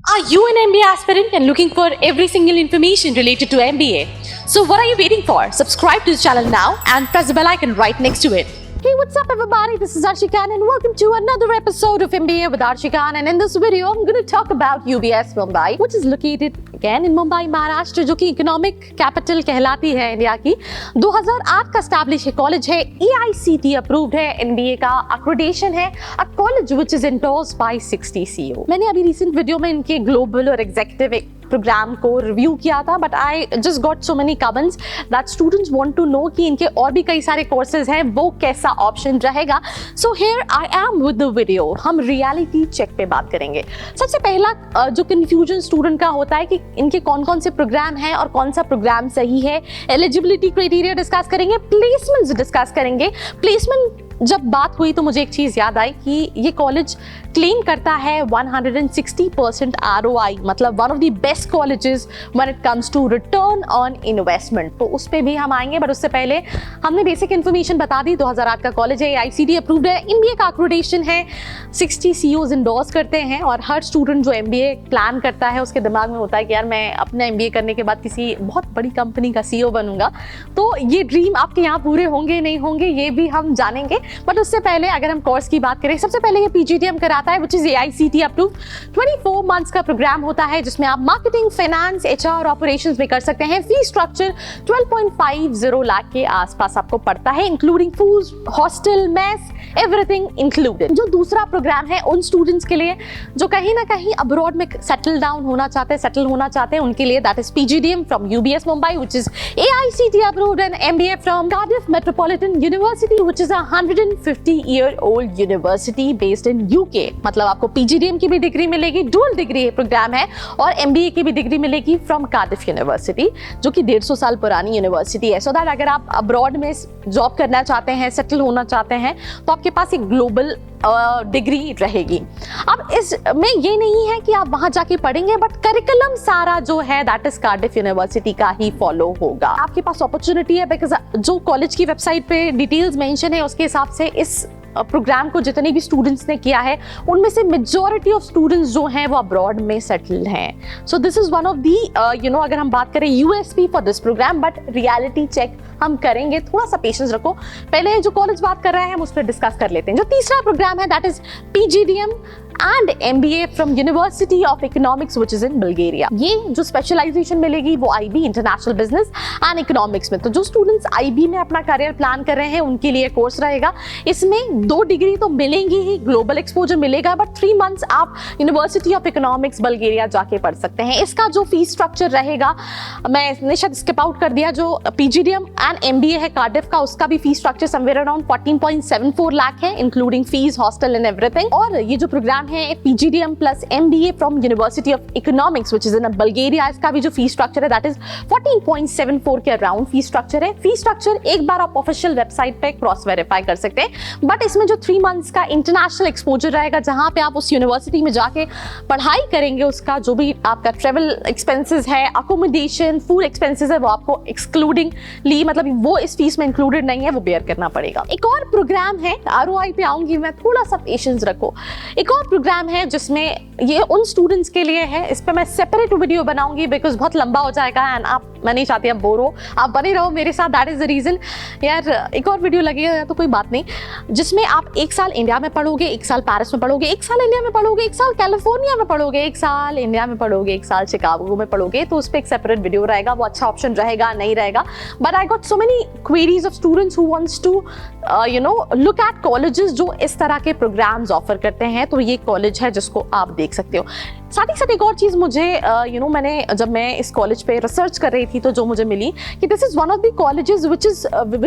Are you an MBA aspirant and looking for every single information related to MBA? So what are you waiting for? Subscribe to the channel now and press the bell icon right next to it. Hey, what's up everybody? This is Arshi Khan and welcome to another episode of MBA with Arshi Khan. And in this video, I'm going to talk about UBS Mumbai, which is located again in Mumbai, Maharashtra, जो कि economic capital कहलाती है India की। 2008 का establish college है, AICTE approved है, NBA का accreditation है, a college which is endorsed by 60 CEO। मैंने अभी रिसेंट वीडियो में इनके ग्लोबल और एग्जीक्यूटिव प्रोग्राम को रिव्यू किया था, but I just got so many comments that students want to know कि इनके और भी कई सारे कोर्सेज हैं, वो कैसा ऑप्शन रहेगा। So here I am with the video. हम रियलिटी चेक पे बात करेंगे। सबसे पहला जो कंफ्यूजन स्टूडेंट का होता है कि इनके कौन कौन से प्रोग्राम हैं और कौन सा प्रोग्राम सही है। एलिजिबिलिटी क्राइटेरिया डिस्कस करेंगे, प्लेसमेंट्स डिस्कस करेंगे। प्लेसमेंट जब बात हुई तो मुझे एक चीज़ याद आई कि ये कॉलेज क्लेम करता है 160% ROI, मतलब one of the best colleges when it comes to return on investment. तो उस पर भी हम आएंगे, बट उससे पहले हमने बेसिक इन्फॉर्मेशन बता दी। 2008 का कॉलेज है, AICTE अप्रूव्ड है, MBA का एक्रेडिटेशन है, 60 CEOs इंडोर्स करते हैं। और हर स्टूडेंट जो MBA प्लान करता है उसके दिमाग में होता है कि यार मैं अपना MBA करने के बाद किसी बहुत बड़ी कंपनी का CEO बनूंगा। तो ये ड्रीम आपके यहाँ पूरे होंगे नहीं होंगे ये भी हम जानेंगे, बट उससे पहले अगर हम कोर्स की बात करें, सबसे पहले ये PGDM कराता है, which is AICTE approved. 24 months का प्रोग्राम होता है जिसमें आप मार्केटिंग, फाइनेंस, HR, ऑपरेशंस में कर सकते हैं। फी स्ट्रक्चर 12.50 लाख के आसपास आपको पड़ता है, including food, hostel, mess, everything included. जो दूसरा प्रोग्राम है उन स्टूडेंट्स के लिए जो कहीं ना कहीं अब्रॉड में सेटल होना चाहते हैं उनके लिए, that is PGDM from UBS Mumbai, which is AICTE approved, and MBA from Cardiff Metropolitan University, which is a 150-year-old university based in UK। मतलब आपको PGDM की भी डिग्री मिलेगी, डुअल डिग्री प्रोग्राम है, और MBA की भी डिग्री मिलेगी फ्रॉम कार्डिफ यूनिवर्सिटी, जो कि 150 साल पुरानी यूनिवर्सिटी है। सो दैट अगर आप अब्रॉड में जॉब करना चाहते हैं, सेटल होना चाहते हैं, तो आपके पास एक ग्लोबल डिग्री रहेगी। अब इसमें ये नहीं है कि आप वहां जाके पढ़ेंगे, बट करिकुलम सारा जो है दैट इज कार्डिफ यूनिवर्सिटी का ही फॉलो होगा। आपके पास अपॉर्चुनिटी है, बिकॉज जो कॉलेज की वेबसाइट पे डिटेल्स मेंशन है उसके हिसाब से इस प्रोग्राम को जितने भी स्टूडेंट्स ने किया है उनमें से मेजॉरिटी ऑफ स्टूडेंट्स जो हैं वो अब्रॉड में सेटल्ड हैं। So this is one of the अगर हम बात करें USP for this program, but reality check हम करेंगे। थोड़ा सा पेशेंस रखो, पहले जो कॉलेज बात कर रहे हैं हम उस पर डिस्कस कर लेते हैं। जो तीसरा प्रोग्राम है that is PGDM and MBA from university of economics which is in Bulgaria. ये जो स्पेशलाइजेशन मिलेगी वो IB, international business and economics में। तो जो स्टूडेंट्स IB में अपना करियर प्लान कर रहे हैं उनके लिए कोर्स रहेगा। इसमें 2 डिग्री तो मिलेंगी ही, ग्लोबल एक्सपोजर मिलेगा, बट 3 मंथ्स आप यूनिवर्सिटी ऑफ इकोनॉमिक्स बल्गेरिया जाके पढ़ सकते हैं। इसका जो फीस स्ट्रक्चर रहेगा, मैं शायद स्किप आउट कर दिया, जो PGDM एंड MBA है कार्डिफ का, उसका भी fees structure somewhere around 14.74 lakh है, including fees, hostel and everything. और ये जो प्रोग्राम है PGDM plus MBA from university of economics which is in Bulgaria, इसका भी जो फीस स्ट्रक्चर है दैट इज 14.74 के अराउंड फीस स्ट्रक्चर है। फीस स्ट्रक्चर एक बार आप ऑफिशियल वेबसाइट पे क्रॉस वेरीफाई कर सकते हैं, बट इसमें जो 3 मंथ्स का इंटरनेशनल एक्सपोजर रहेगा, जहां पे आप उस यूनिवर्सिटी में जाके पढ़ाई करेंगे, उसका जो भी आपका ट्रेवल एक्सपेंसेस है, अकोमोडेशन, फूड एक्सपेंसेस है, वो आपको एक्सक्लूडिंगली, मतलब वो इस फीस में इंक्लूडेड नहीं है, वो बेयर करना पड़ेगा। एक और प्रोग्राम है, ROI पे आऊंगी मैं, थोड़ा सा पेशेंस रखो। एक और प्रोग्राम है जिसमें ये उन स्टूडेंट्स के लिए है, इस पे मैं सेपरेट वीडियो बनाऊंगी बिकॉज बहुत लंबा हो जाएगा एंड मैं नहीं चाहती आप बोर हो, आप बने रहो मेरे साथ, दैट इज द रीजन। यार एक और वीडियो लगेगा तो कोई बात नहीं, जिसमें आप 1 साल इंडिया में पढ़ोगे, 1 साल पेरिस में पढ़ोगे, 1 साल इंडिया में पढ़ोगे, 1 साल कैलिफोर्निया में पढ़ोगे, 1 साल इंडिया में पढ़ोगे, 1 साल शिकागो में पढ़ोगे, तो उस पर एक सेपरेट वीडियो रहेगा। वो अच्छा ऑप्शन रहेगा नहीं रहेगा, but I got so many queries of students who wants to look at colleges जो इस तरह के प्रोग्राम्स ऑफर करते हैं, तो ये कॉलेज है जिसको आप देख सकते हो। साथ ही साथ एक और चीज़ मुझे मैंने जब मैं इस कॉलेज पे रिसर्च कर रही थी तो जो मुझे मिली कि this is one of the colleges which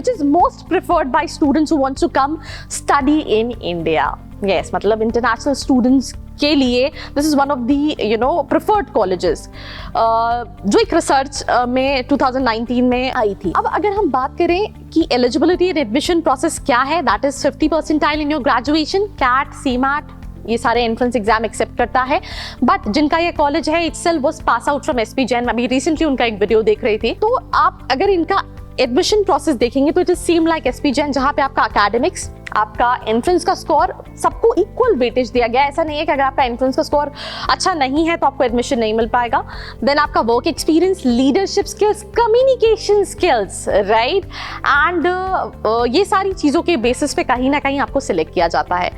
is most preferred by students who wants to come study in India. Yes, मतलब इंटरनेशनल स्टूडेंट्स के लिए this is one of the preferred colleges, जो एक रिसर्च में 2019 में आई थी। अब अगर हम बात करें कि एलिजिबिलिटी एंड एडमिशन प्रोसेस क्या है, that is 50 percentile in your graduation, CAT, CMAT, ये सारे एंट्रेंस एग्जाम एक्सेप्ट करता है। बट जिनका ये कॉलेज है itself was pass out from SP Jain, मैं अभी रिसेंटली उनका एक वीडियो देख रही थी, तो आप अगर इनका एडमिशन प्रोसेस देखेंगे तो it is same like SP Jain, जहाँ पे आपका एकेडमिक्स, आपका एंट्रेंस का स्कोर सबको इक्वल वेटेज दिया गया है। ऐसा नहीं है कि अगर आपका एंट्रेंस का स्कोर अच्छा नहीं है तो आपको एडमिशन नहीं मिल पाएगा। देन आपका work experience, leadership skills, communication skills, right, and ये सारी चीज़ों के बेसिस पे कहीं ना कहीं आपको सिलेक्ट किया जाता है।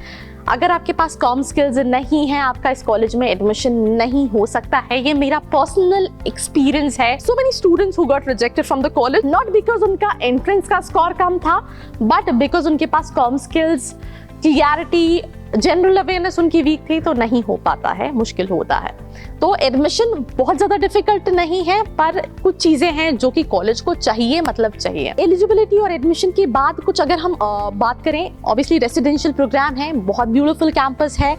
अगर आपके पास कॉम स्किल्स नहीं है, आपका इस कॉलेज में एडमिशन नहीं हो सकता है। ये मेरा पर्सनल एक्सपीरियंस है। So many students who got rejected from the college, not because उनका एंट्रेंस का स्कोर कम था, बट बिकॉज उनके पास comm skills, clarity, general awareness उनकी वीक थी, तो नहीं हो पाता है, मुश्किल होता है। तो एडमिशन बहुत ज़्यादा डिफिकल्ट नहीं है, पर कुछ चीज़ें हैं जो कि कॉलेज को चाहिए, मतलब चाहिए। एलिजिबिलिटी और एडमिशन के बाद कुछ अगर हम बात करें, ऑब्वियसली रेसिडेंशियल प्रोग्राम है, बहुत ब्यूटीफुल कैंपस है।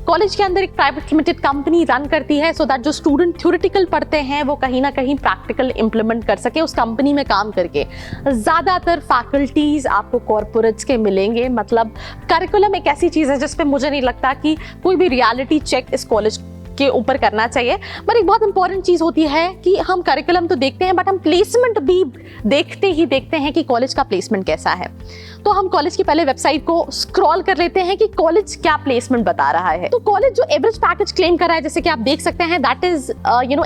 कॉलेज के अंदर एक प्राइवेट लिमिटेड कंपनी रन करती है, सो दैट जो स्टूडेंट थ्योरेटिकल पढ़ते हैं वो कहीं ना कहीं प्रैक्टिकल इंप्लीमेंट कर सके उस कंपनी में काम करके। ज़्यादातर फैकल्टीज आपको कॉर्पोरेट्स के मिलेंगे, मतलब करिकुलम एक ऐसी चीज़ है जिस पे मुझे नहीं लगता कि कोई भी रियलिटी चेक इस कॉलेज के ऊपर करना चाहिए। पर एक बहुत इंपॉर्टेंट चीज़ होती है कि हम करिकुलम तो देखते हैं, बट हम प्लेसमेंट भी देखते हैं कि कॉलेज का प्लेसमेंट कैसा है। तो हम कॉलेज की पहले वेबसाइट को स्क्रॉल कर लेते हैं कि कॉलेज क्या प्लेसमेंट बता रहा है। तो कॉलेज जो एवरेज पैकेज क्लेम कर रहा है, जैसे कि आप देख सकते हैं, दैट इज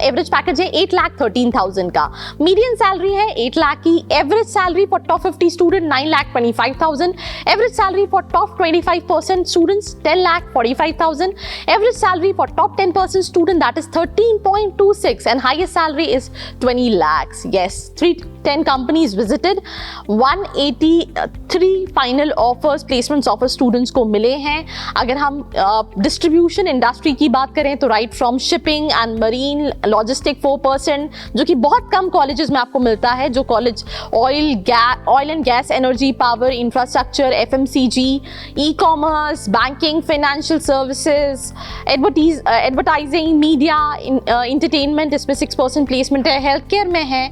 एवरेज पैकेज है 8,13,000 का। मीडियन सैलरी है 8 लाख की। Average salary for top 50 student 9,25,000। Average salary for top 25% students 10,45,000। Average salary for top 10% student, that is 13.26, and highest salary is 20 lakhs. Yes, 310 companies visited, 183 final offers, placements offers students को मिले हैं। अगर हम distribution industry की बात करें तो right from shipping and marine, logistic 4%, जो कि बहुत कम कॉलेजेस में आपको मिलता है। जो college oil and gas, energy, power, infrastructure, FMCG, e commerce, banking, financial services, advertising, media, entertainment, इसमें 6% प्लेसमेंट है। हेल्थ केयर में है,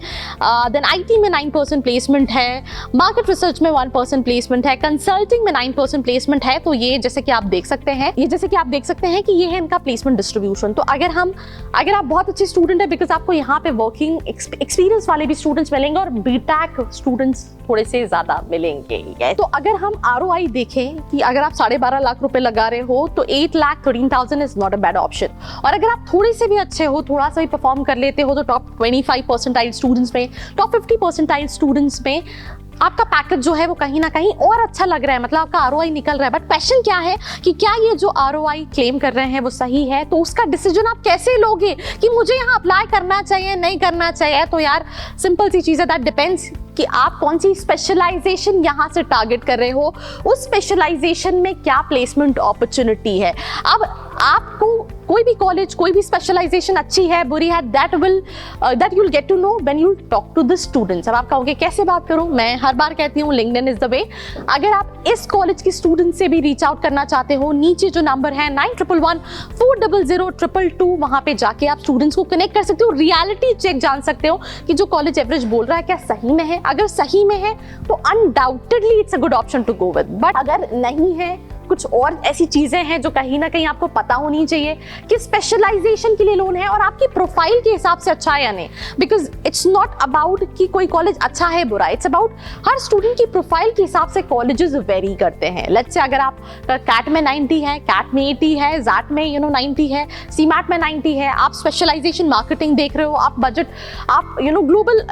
देन IT में 9% प्लेसमेंट है। मार्केट रिसर्च में 1% प्लेसमेंट है। कंसल्टिंग में 9% प्लेसमेंट है। तो ये जैसे कि आप देख सकते हैं कि ये है इनका प्लेसमेंट डिस्ट्रीब्यूशन। तो अगर आप बहुत अच्छे स्टूडेंट है, बिकॉज आपको यहाँ पे वर्किंग एक्सपीरियंस वाले भी स्टूडेंट्स मिलेंगे और बीटेक स्टूडेंट्स थोड़े से ज्यादा मिलेंगे। तो अगर हम ROI देखें कि अगर आप 12.5 लाख रुपए लगा रहे हो तो 8,13,000 is not a bad option. और अगर आप थोड़े से भी अच्छे हो, थोड़ा सा भी परफॉर्म कर लेते हो, तो टॉप 25 परसेंटाइल स्टूडेंट्स में, टॉप 50 परसेंटाइल स्टूडेंट्स में आपका पैकेज जो है वो कहीं ना कहीं और अच्छा लग रहा है, मतलब आपका ROI निकल रहा है। बट क्वेश्चन क्या है कि क्या ये जो ROI क्लेम कर रहे हैं वो सही है? तो उसका डिसीजन आप कैसे लोगे कि मुझे यहाँ अप्लाई करना चाहिए, नहीं करना चाहिए? तो यार सिंपल सी चीज़ है, दैट डिपेंड्स कि आप कौन सी स्पेशलाइजेशन यहाँ से टारगेट कर रहे हो, उस स्पेशलाइजेशन में क्या प्लेसमेंट अपॉर्चुनिटी है। अब आपको कोई भी कॉलेज, कोई भी स्पेशलाइजेशन अच्छी है, बुरी है, that you will get to know when you talk to the students. अब आप कहोगे कैसे बात करूं? मैं हर बार कहती हूँ लिंक्डइन इज द वे। अगर आप इस कॉलेज के स्टूडेंट से भी रीच आउट करना चाहते हो, नीचे जो नंबर है 9111400222, वहां पे जाके आप स्टूडेंट्स को कनेक्ट कर सकते हो, रियलिटी चेक जान सकते हो कि जो कॉलेज एवरेज बोल रहा है क्या सही में है। अगर सही में है तो undoubtedly it's a good option to go with. But अगर नहीं है, कुछ और ऐसी चीजें हैं जो कहीं ना कहीं आपको पता होनी चाहिए कि स्पेशलाइजेशन के लिए लोन है और आपकी प्रोफाइल के हिसाब से अच्छा है या नहीं। बिकॉज इट्स नॉट अबाउट कि कोई कॉलेज अच्छा है बुरा, इट्स अबाउट हर स्टूडेंट की प्रोफाइल के हिसाब से कॉलेजेस वेरी करते हैं। लेट्स से अगर आप कैट में 90 है, कैट में 80 है, जैट में 90 है, सीमैट में 90 है, आप स्पेशलाइजेशन मार्केटिंग देख रहे हो, आप बजट, आप ग्लोबल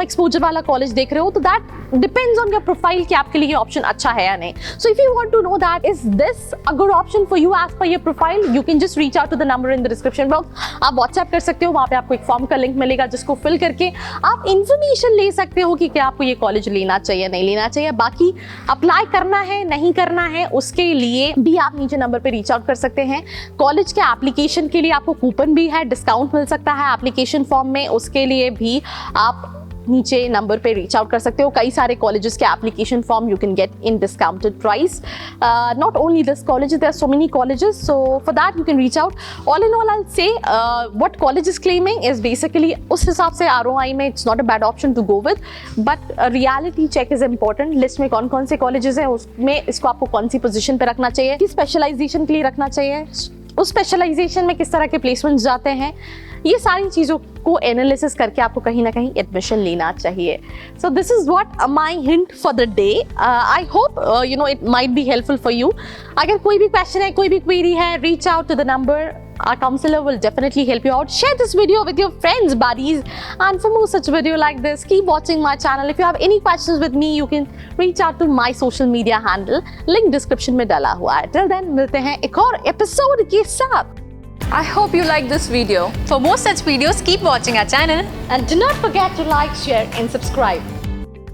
एक्सपोजर वाला कॉलेज देख रहे हो, तो that depends on your profile कि आपके लिए ये ऑप्शन अच्छा है या नहीं। So if you want to know that is this a good option for you as per your profile, you can just reach out to the number in the description box. आप WhatsApp कर सकते हो, वहाँ पे आपको एक form का link मिलेगा जिसको फिल करके आप इंफॉर्मेशन ले सकते हो कि क्या आपको ये कॉलेज लेना चाहिए, नहीं लेना चाहिए। बाकी अप्लाई करना है, नहीं करना है, उसके लिए भी आप नीचे नंबर पे रीच आउट कर सकते हैं। कॉलेज के एप्लीकेशन के लिए आपको कूपन भी है, डिस्काउंट मिल सकता है एप्लीकेशन फॉर्म में, उसके लिए भी आप नीचे नंबर पे रीच आउट कर सकते हो। कई सारे कॉलेजेस के application form you can get in discounted price. Not only this college, there are so many colleges, so for that you can reach out. All in all I will say what college is claiming is basically, उस हिसाब से ROI में it's not a bad option to go with, but reality check is important. List में कौन कौन से colleges हैं, उसमें इसको आपको कौन सी पोजीशन पे रखना चाहिए, किस स्पेशलाइजेशन के लिए रखना चाहिए, उस स्पेशलाइजेशन में किस तरह के प्लेसमेंट्स जाते हैं, ये सारी चीज़ों को एनालिसिस करके आपको कहीं ना कहीं एडमिशन लेना चाहिए. So this is what my hint for the day. I hope you know it might be helpful for you. अगर कोई भी क्वेश्चन है, कोई भी क्वेरी है, reach out to the number. Our counselor will definitely help you out. Share this video with your friends, buddies, and for more such video like this, keep watching my channel. If you have any questions with me, you can reach out to my social media handle. Link description में डाला हुआ है. Till then, मिलते हैं एक और episode के साथ. I hope you like this video. For more such videos, keep watching our channel. And do not forget to like, share, and subscribe.